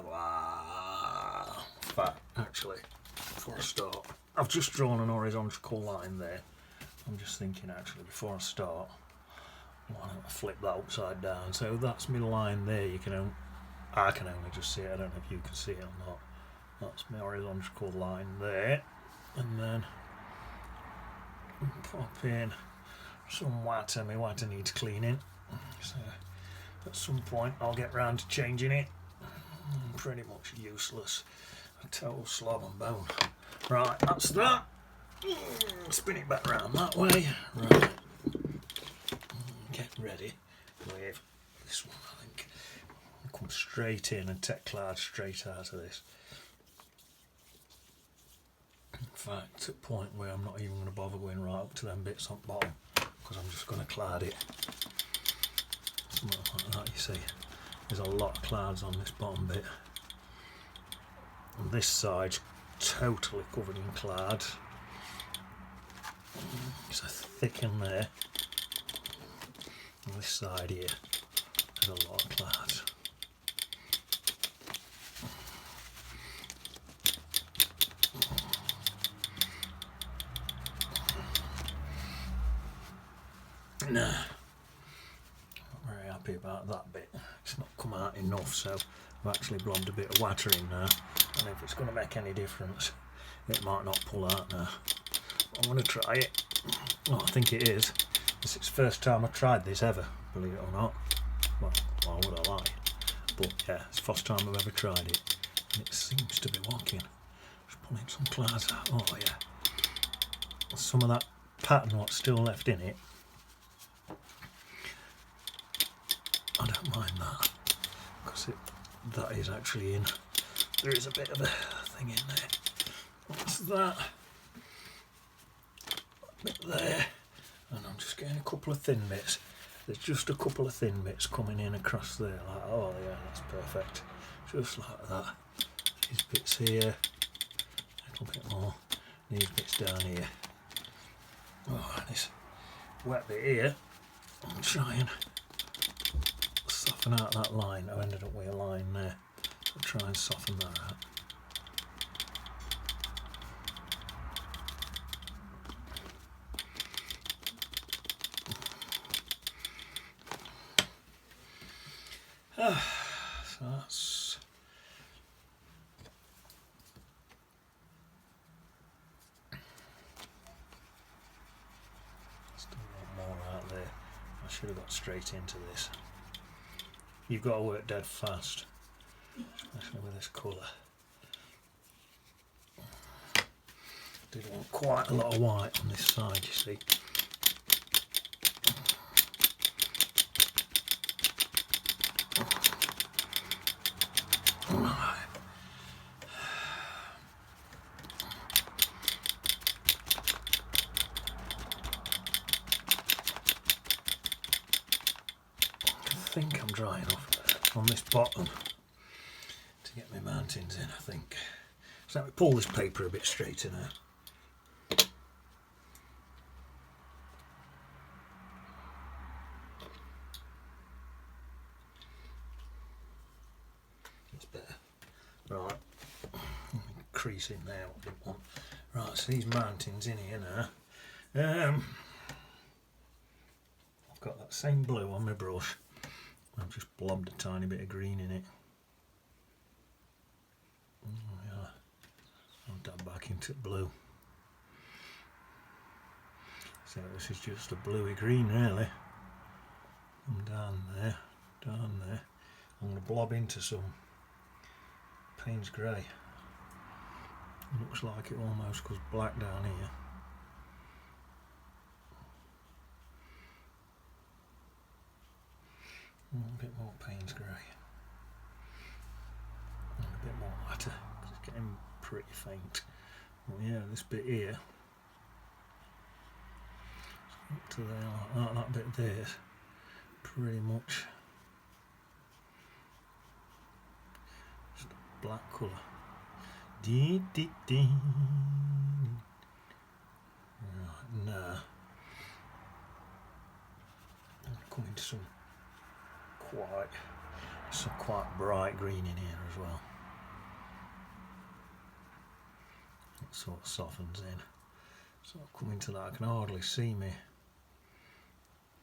In fact, actually, before I start, I've just drawn an horizontal line there. I'm just thinking, actually, before I start, why don't I flip that upside down? So that's my line there. I can only just see it. I don't know if you can see it or not. That's my horizontal line there, and then pop in some water. My water needs cleaning, so at some point I'll get round to changing it. Pretty much useless, a total slob and bone. Right, that's that. Spin it back round that way. Right, get ready with this one. I think I'll come straight in and take cloud straight out of this. In fact, to a point where I'm not even going to bother going right up to them bits on the bottom, because I'm just going to cloud it. Something like that, you see. There's a lot of clouds on this bottom bit. And this side's totally covered in clouds. It's a thick in there. On this side here, there's a lot of clouds. Nah, not very happy about that bit. It's not come out enough, so I've actually blobbed a bit of water in now, and if it's going to make any difference, it might not pull out now. I'm going to try it. Well, I think it is. This is the first time I've tried this ever, believe it or not. Well, why would I lie? But yeah, it's the first time I've ever tried it, and it seems to be working. Just pulling some clouds out. Oh yeah, some of that pattern what's still left in it, I don't mind that, because that is actually in. There is a bit of a thing in there. What's that? Bit there, and I'm just getting a couple of thin bits. There's just a couple of thin bits coming in across there, like, oh yeah, that's perfect, just like that. These bits here, a little bit more, these bits down here. Oh, and this wet bit here, I'll try and soften out that line. I ended up with a line there, so I'll try and soften that out. So that's still a lot more out there. I should have got straight into this. You've got to work dead fast, especially with this colour. Did want quite a lot of white on this side, you see. I think I'm dry enough on this bottom to get my mountains in, I think. So let me pull this paper a bit straighter now. That's better. Right, crease in there, what I didn't want. Right, so these mountains in here now. I've got that same blue on my brush. I've just blobbed a tiny bit of green in it. Oh yeah, I'll dab back into blue. So this is just a bluey green really. And down there. I'm going to blob into some Payne's grey. Looks like it almost goes black down here. A bit more Payne's grey. And a bit more lighter, because it's getting pretty faint. Well, yeah, this bit here, up to there, like that bit there, pretty much just a black colour. Right, now I'm coming to some quite bright green in here as well. sort of softens in. So I'll come into that, I can hardly see me.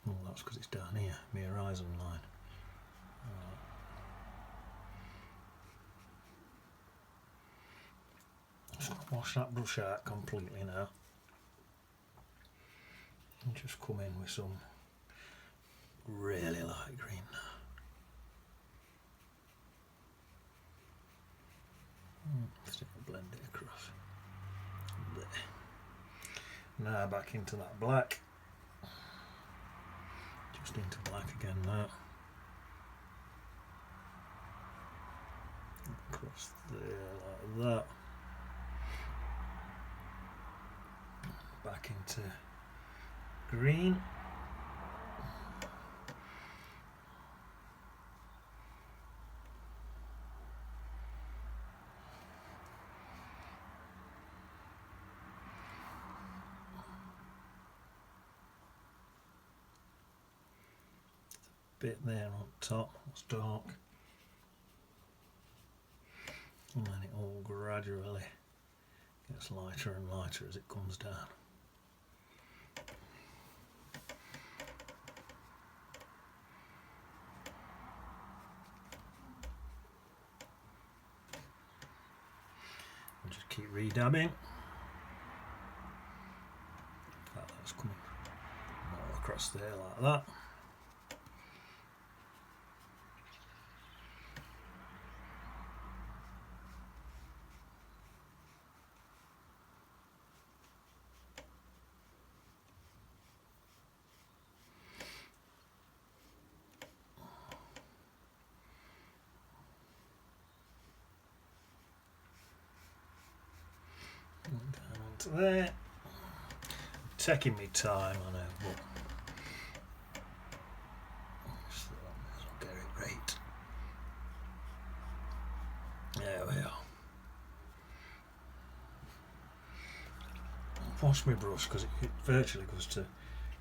Oh, that's because it's down here, my horizon line. Just wash that brush out completely now. And just come in with some really light green now. Still blend it across. There. Now back into that black. Just into black again now. Across there like that. Back into green. Bit there on top, that's dark. And then it all gradually gets lighter and lighter as it comes down. And just keep redabbing. In fact, that's coming more across there like that. Down onto there. Taking me time, I know, but so I'll get it right. There we are. Wash my brush because it virtually goes to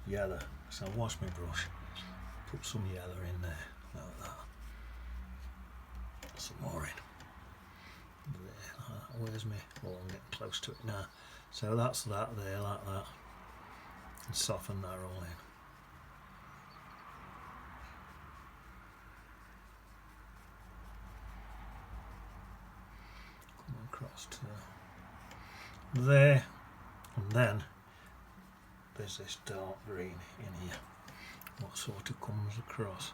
yellow. So I'll wash my brush, put some yellow in there, like that. Some more in. There, where's me? Oh, I'm getting close to it now. So that's that there, like that. And soften that all in. Come across to there. And then there's this dark green in here. What sort of comes across?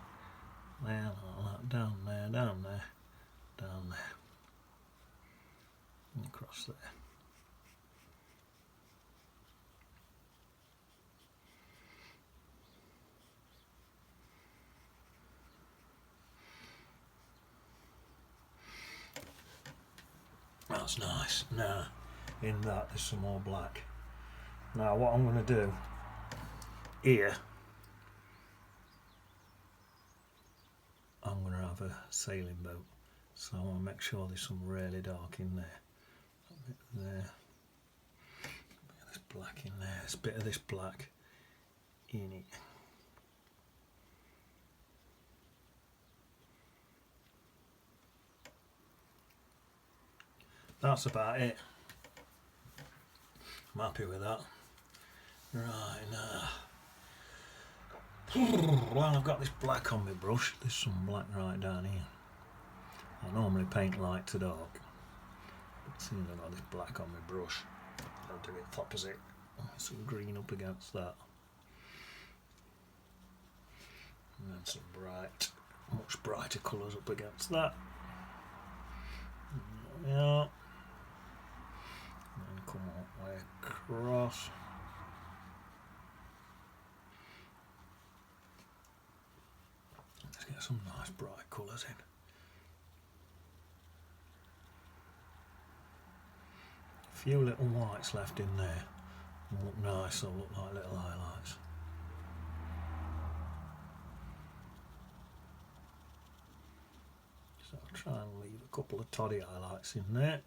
There, like that. Down there, down there, down there. And across there. That's nice. Now, in that there's some more black. Now what I'm going to do here, I'm going to have a sailing boat. So I want to make sure there's some really dark in there. A bit there. A bit of this black in there. There's a bit of this black in it. That's about it. I'm happy with that. Right, now. Well, I've got this black on my brush. There's some black right down here. I normally paint light to dark. But seeing I've got this black on my brush, I'll do it opposite. Some green up against that. And then some bright, much brighter colours up against that. There we are. And then come all the way across. Let's get some nice bright colours in. A few little whites left in there will look nice, they'll look like little highlights. So I'll try and leave a couple of toddy highlights in there.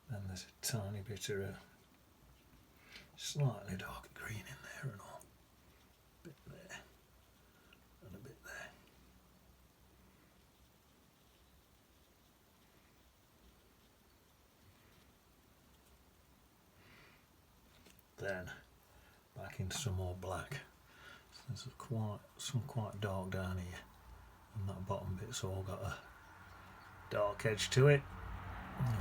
Then there's a tiny bit of a slightly darker green in there and all. A bit there and a bit there. then back into some more black. So there's some quite dark down here, and that bottom bit's all got a dark edge to it.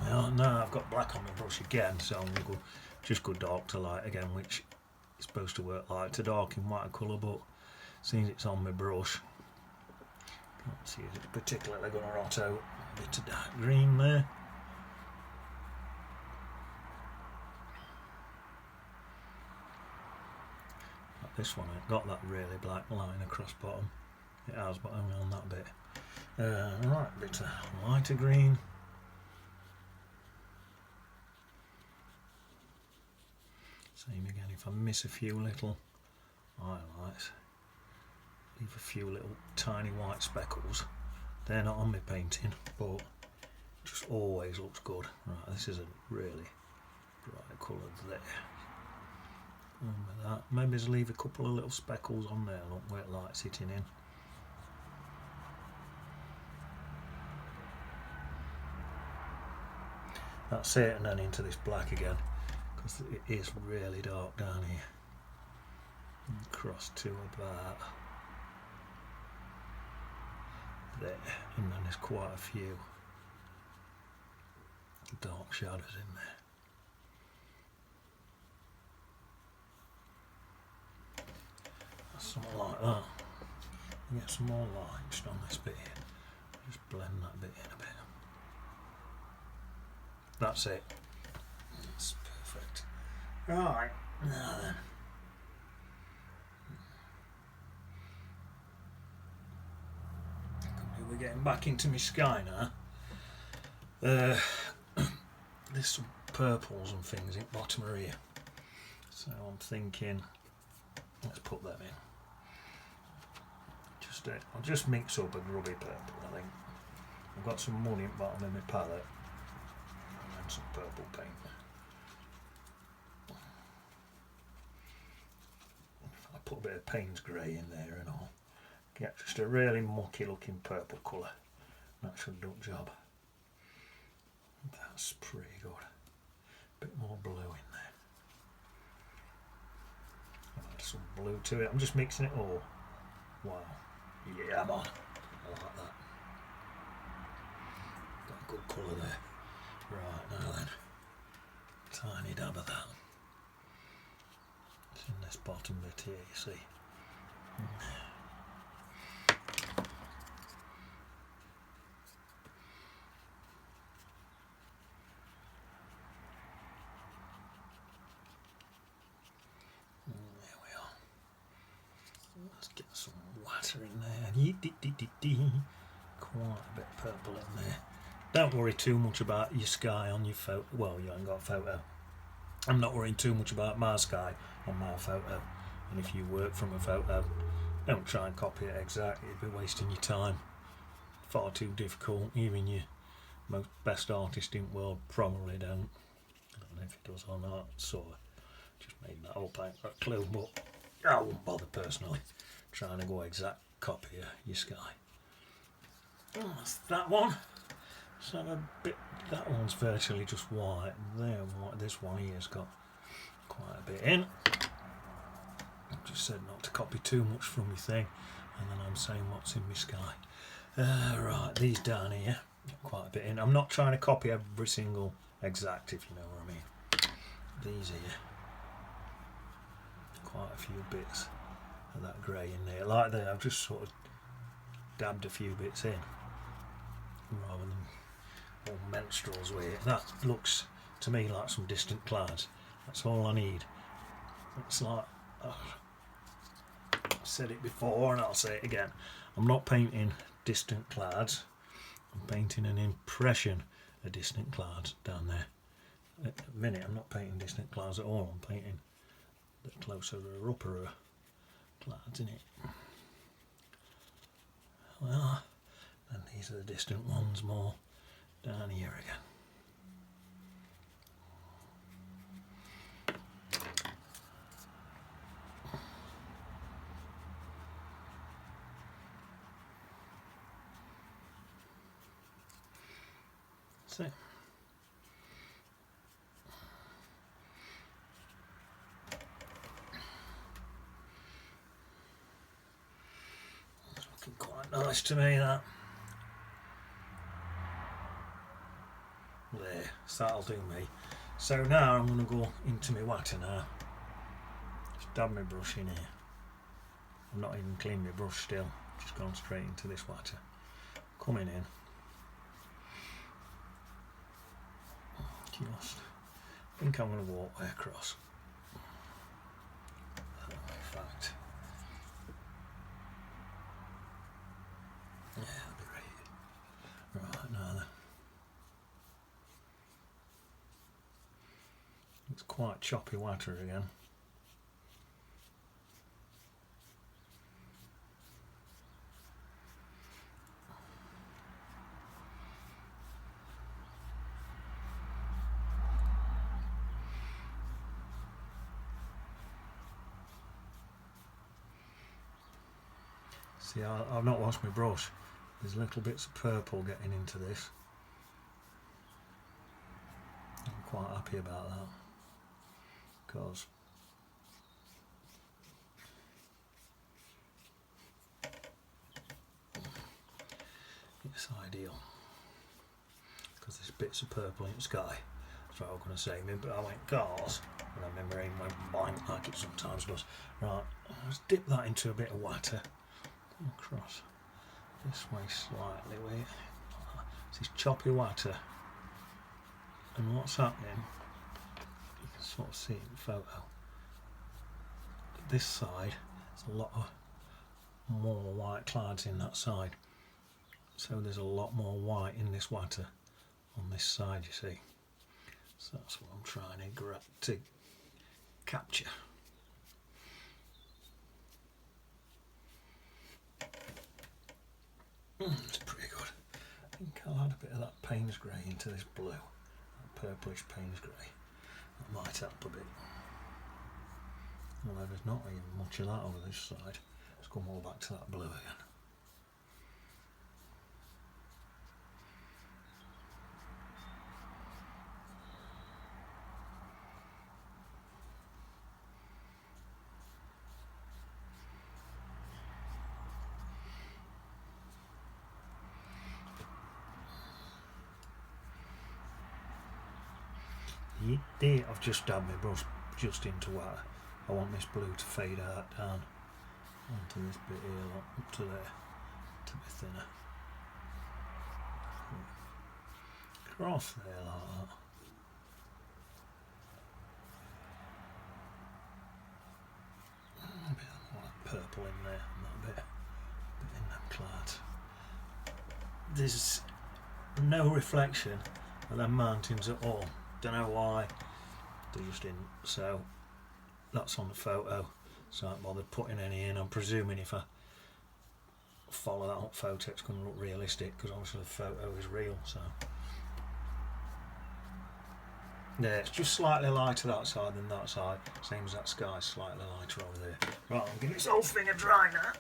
Well, now I've got black on the brush again, so I'm going to just go dark to light again, which is supposed to work light to dark in watercolour, but since it's on my brush, can't see if it's particularly going to rot out. A bit of dark green there. Like this one ain't got that really black line across bottom. It has, but only on that bit. Right, a bit of lighter green. Same again, if I miss a few little highlights, leave a few little tiny white speckles. They're not on my painting, but just always looks good. Right, this is a really bright colour there. And with that, maybe just leave a couple of little speckles on there, look where light's hitting in. That's it, and then into this black again, because it is really dark down here. And across to about there, and then there's quite a few dark shadows in there. Something like that. Get some more light just on this bit here. Just blend that bit in a bit. That's it. That's perfect. Right, now then. We're getting back into my sky now. There's some purples and things in the bottom of here. So I'm thinking, let's put them in. I'll just mix up a grubby purple, I think. I've got some money at the bottom of my palette. And then some purple paint. I put a bit of Payne's grey in there and all. Get just a really mucky looking purple colour. That should do the job. That's pretty good. A bit more blue in there. I'll add some blue to it. I'm just mixing it all. Wow. Yeah, I'm on. I like that. Got a good colour there. Right, now then. Tiny dab of that. It's in this bottom bit here, you see. There we are. Let's get some water in there. Quite a bit of purple in there. Don't worry too much about your sky on your photo. Well, you haven't got a photo. I'm not worrying too much about my sky on my photo. And if you work from a photo, don't try and copy it exactly. You'd be wasting your time. Far too difficult. Even your most best artist in the world probably don't. I don't know if he does or not. So just made that up. I ain't got a clue, but I won't bother personally trying to go exact copy of your sky. Oh, that's that one. So a bit. That one's virtually just white. There, white. This one here's got quite a bit in. I just said not to copy too much from your thing, and then I'm saying what's in my sky. Right, these down here, got quite a bit in. I'm not trying to copy every single exact, if you know what I mean. These here, quite a few bits of that grey in there. Like there, I've just sort of dabbed a few bits in, rather than all menstruals with it. That looks to me like some distant clouds. That's all I need. It's like, I've said it before and I'll say it again. I'm not painting distant clouds. I'm painting an impression of distant clouds down there. At the minute I'm not painting distant clouds at all. I'm painting the closer or upper clouds in it. Well, and these are the distant ones more down here again. So nice to me, that. There, so that'll do me. So now I'm going to go into my water now. Just dab my brush in here. I've not even cleaned my brush still, just gone straight into this water. Coming in. Just, I think I'm going to walk way across. In fact, yeah, that'll be right. Right, now then. It's quite choppy water again. See, I've not washed my brush. There's little bits of purple getting into this. I'm quite happy about that, because it's ideal. Because there's bits of purple in the sky. That's what I was going to say. But I went cars, and I remember it went blank like it sometimes does. Right, let's dip that into a bit of water. Across this way slightly. Wait, this is choppy water, and what's happening? You can sort of see it in the photo. This side, there's a lot of more white clouds in that side, so there's a lot more white in this water on this side. You see, so that's what I'm trying to capture. It's pretty good. I think I'll add a bit of that Payne's grey into this blue, that purplish Payne's grey. That might help a bit. Although there's not even much of that over this side. Let's go more back to that blue again. There, I've just dabbed my brush just into water. I want this blue to fade out down onto this bit here, up to there, to be thinner. Cross there like that. A bit of purple in there, and that bit in them clouds. There's no reflection of them mountains at all. Don't know why, they just didn't. So that's on the photo, so I haven't bothered putting any in. I'm presuming if I follow that up photo it's going to look realistic, because obviously the photo is real. So yeah, it's just slightly lighter that side than that side, same as that sky, slightly lighter over there. Right, I'm giving this whole thing a dry now.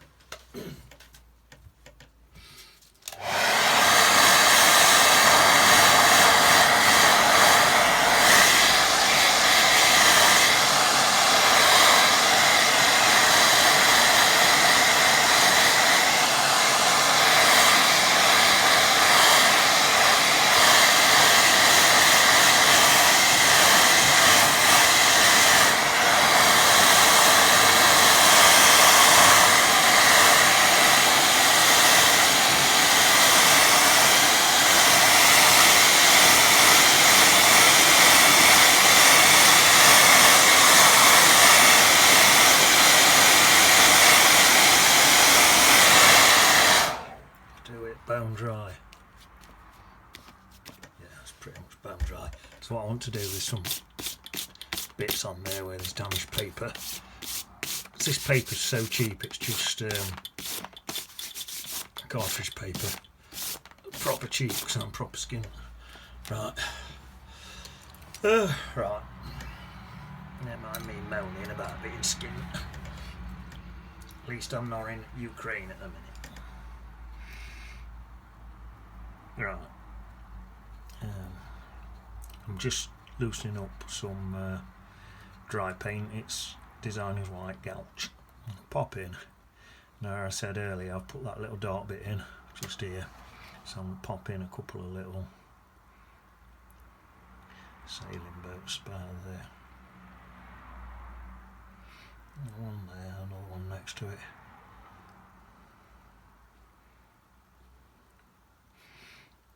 Bone dry. Yeah, that's pretty much bone dry. So what I want to do is some bits on there where there's damaged paper. This paper's so cheap, it's just cartridge paper. Proper cheap, because I'm proper skin. Right. Right. Never mind me moaning about being skinned. At least I'm not in Ukraine at the minute. Right. I'm just loosening up some dry paint. It's Designer's White Gouache. Pop in Now I said earlier I've put that little dark bit in just here, so I'm going to pop in a couple of little sailing boats by there. One there, another one next to it.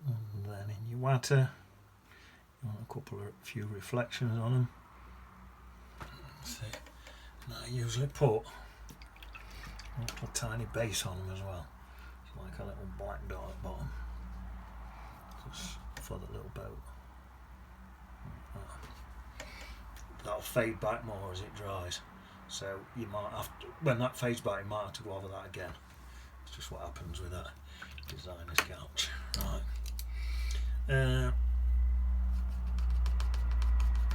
And then in your water, you want a few reflections on them. That's it. And I usually put a little tiny base on them as well. It's like a little black dot at bottom, just for the little boat. That'll fade back more as it dries, so you might have to, when that fades back, you might have to go over that again. It's just what happens with that designer's couch. Right.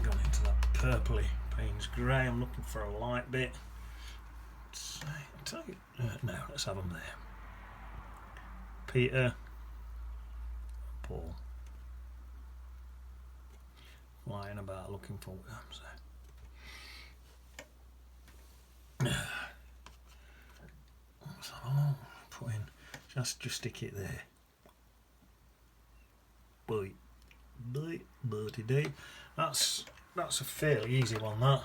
Gone into that purpley Payne's grey. I'm looking for a light bit. I'll tell you. No, let's have them there. Peter, Paul, flying about looking for worms there. So put in, just stick it there. Boy, dirty day. That's a fairly easy one, that.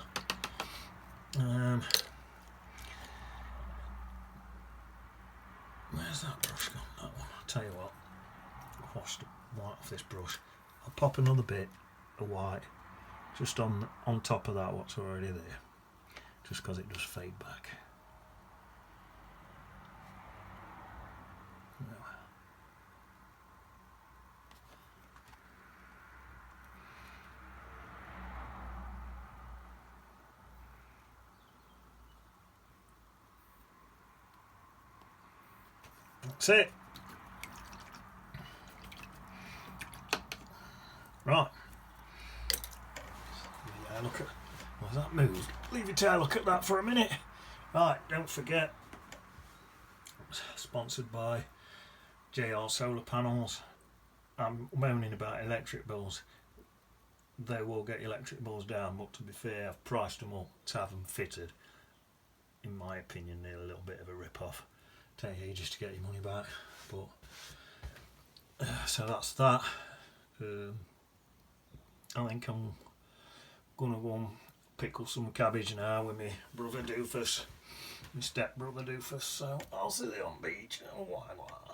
Where's that brush gone? That one. I'll tell you what, I've washed the white off this brush. I'll pop another bit of white just on top of that what's already there, just because it does fade back. That's it. Right. Yeah, look at, was that moved? Leave it there, look at that for a minute. Right, don't forget, sponsored by JR Solar Panels. I'm moaning about electric bills. They will get electric bills down, but to be fair, I've priced them up to have them fitted. In my opinion, they're a little bit of a rip-off. Take ages to get your money back, but so that's that. I think I'm gonna go and pickle some cabbage now with my brother Doofus, my step brother Doofus. So I'll see you on beach. Oh, why not?